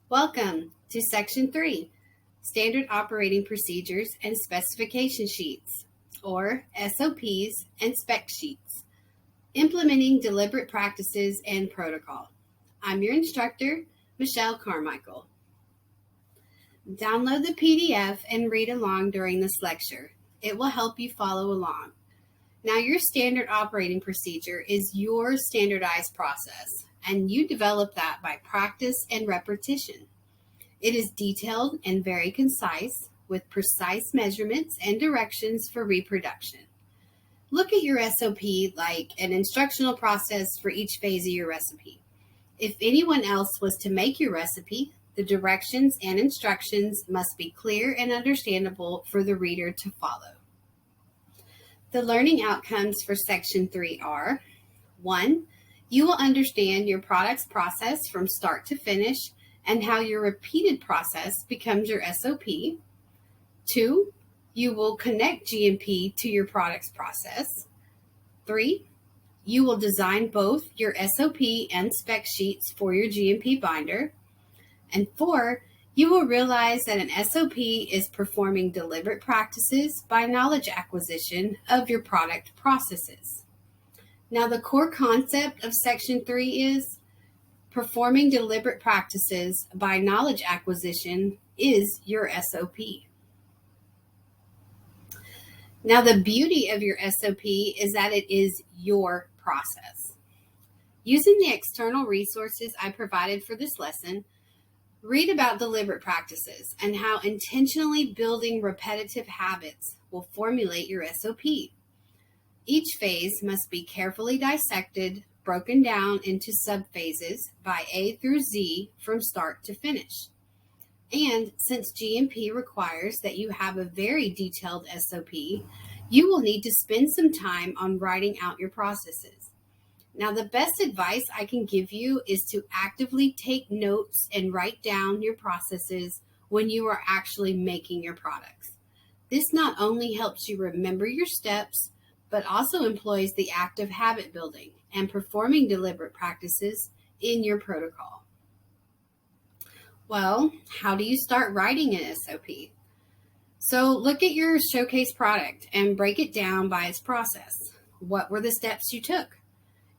Welcome to Section 3, Standard Operating Procedures and Specification Sheets, or SOPs and SPEC Sheets, Implementing Deliberate Practices and Protocol. I'm your instructor, Michelle Carmichael. Download the PDF and read along during this lecture. It will help you follow along. Now, your standard operating procedure is your standardized process, and you develop that by practice and repetition. It is detailed and very concise, with precise measurements and directions for reproduction. Look at your SOP like an instructional process for each phase of your recipe. If anyone else was to make your recipe, the directions and instructions must be clear and understandable for the reader to follow. The learning outcomes for Section 3 are: 1. You will understand your product's process from start to finish and how your repeated process becomes your SOP. 2. You will connect GMP to your product's process. 3. You will design both your SOP and spec sheets for your GMP binder. And 4. You will realize that an SOP is performing deliberate practices by knowledge acquisition of your product processes. Now, the core concept of Section 3 is performing deliberate practices by knowledge acquisition is your SOP. Now, the beauty of your SOP is that it is your process. Using the external resources I provided for this lesson, read about deliberate practices and how intentionally building repetitive habits will formulate your SOP. Each phase must be carefully dissected, broken down into subphases by A through Z from start to finish. And since GMP requires that you have a very detailed SOP, you will need to spend some time on writing out your processes. Now, the best advice I can give you is to actively take notes and write down your processes when you are actually making your products. This not only helps you remember your steps, but also employs the act of habit building and performing deliberate practices in your protocol. Well, how do you start writing an SOP? So look at your showcase product and break it down by its process. What were the steps you took?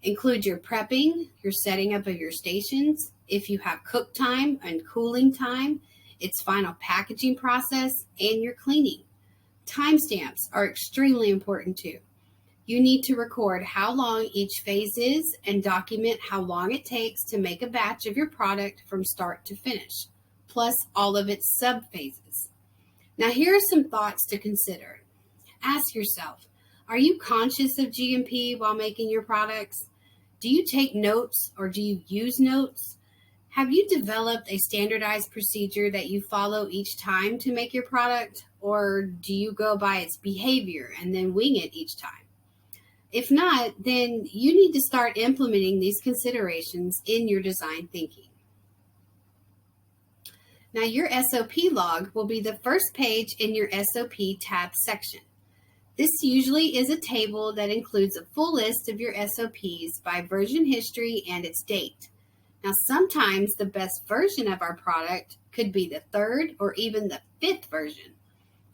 Include your prepping, your setting up of your stations, if you have cook time and cooling time, its final packaging process, and your cleaning. Timestamps are extremely important too. You need to record how long each phase is and document how long it takes to make a batch of your product from start to finish, plus all of its sub-phases. Now, here are some thoughts to consider. Ask yourself, are you conscious of GMP while making your products? Do you take notes or do you use notes? Have you developed a standardized procedure that you follow each time to make your product, or do you go by its behavior and then wing it each time? If not, then you need to start implementing these considerations in your design thinking. Now, your SOP log will be the first page in your SOP tab section. This usually is a table that includes a full list of your SOPs by version history and its date. Now, sometimes the best version of our product could be the 3rd or even the 5th version.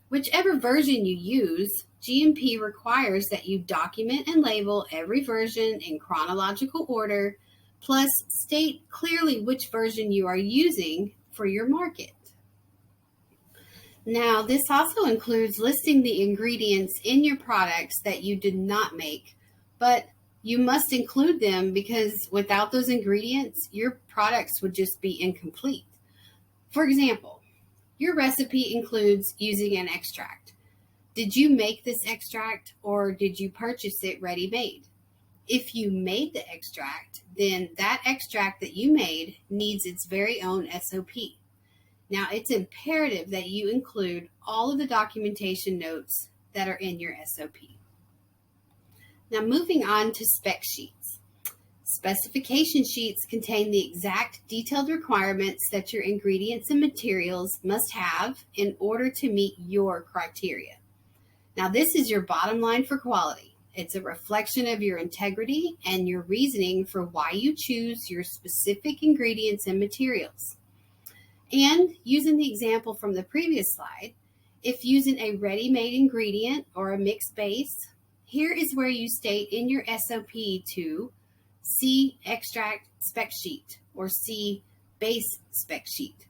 Whichever version you use, GMP requires that you document and label every version in chronological order, plus state clearly which version you are using for your market. Now, this also includes listing the ingredients in your products that you did not make, but you must include them because without those ingredients, your products would just be incomplete. For example, your recipe includes using an extract. Did you make this extract or did you purchase it ready-made? If you made the extract, then that extract that you made needs its very own SOP. Now, it's imperative that you include all of the documentation notes that are in your SOP. Now, moving on to spec sheets. Specification sheets contain the exact detailed requirements that your ingredients and materials must have in order to meet your criteria. Now, this is your bottom line for quality. It's a reflection of your integrity and your reasoning for why you choose your specific ingredients and materials. And using the example from the previous slide, if using a ready-made ingredient or a mixed base, here is where you state in your SOP to see extract spec sheet or see base spec sheet,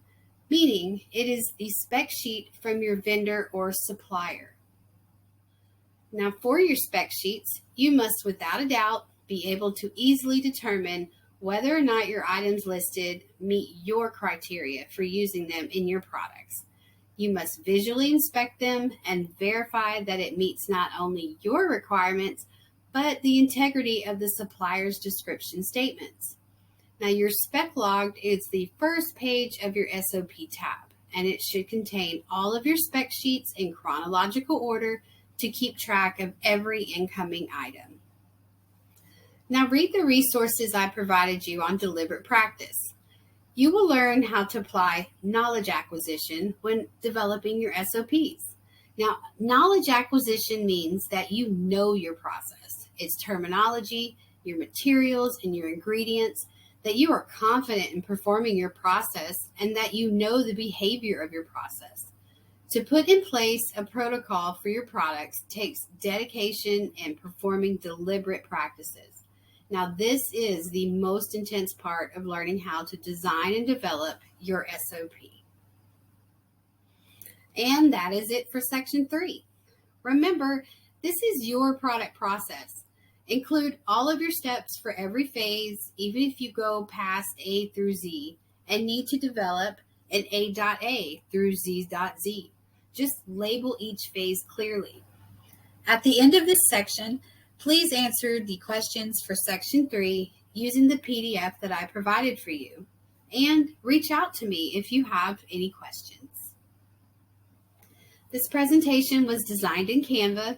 meaning it is the spec sheet from your vendor or supplier. Now for your spec sheets, you must without a doubt be able to easily determine whether or not your items listed meet your criteria for using them in your products. You must visually inspect them and verify that it meets not only your requirements, but the integrity of the supplier's description statements. Now your spec log is the first page of your SOP tab, and it should contain all of your spec sheets in chronological order to keep track of every incoming item. Now read the resources I provided you on deliberate practice. You will learn how to apply knowledge acquisition when developing your SOPs. Now, knowledge acquisition means that you know your process, its terminology, your materials, and your ingredients, that you are confident in performing your process, and that you know the behavior of your process. To put in place a protocol for your products takes dedication and performing deliberate practices. Now, this is the most intense part of learning how to design and develop your SOP. And that is it for section 3. Remember, this is your product process. Include all of your steps for every phase, even if you go past A through Z and need to develop an A.A through Z.Z. Just label each phase clearly. At the end of this section, please answer the questions for section 3 using the PDF that I provided for you, and reach out to me if you have any questions. This presentation was designed in Canva.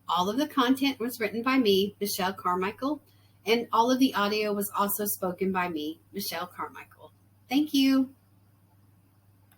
All of the content was written by me, Michelle Carmichael, and all of the audio was also spoken by me, Michelle Carmichael. Thank you.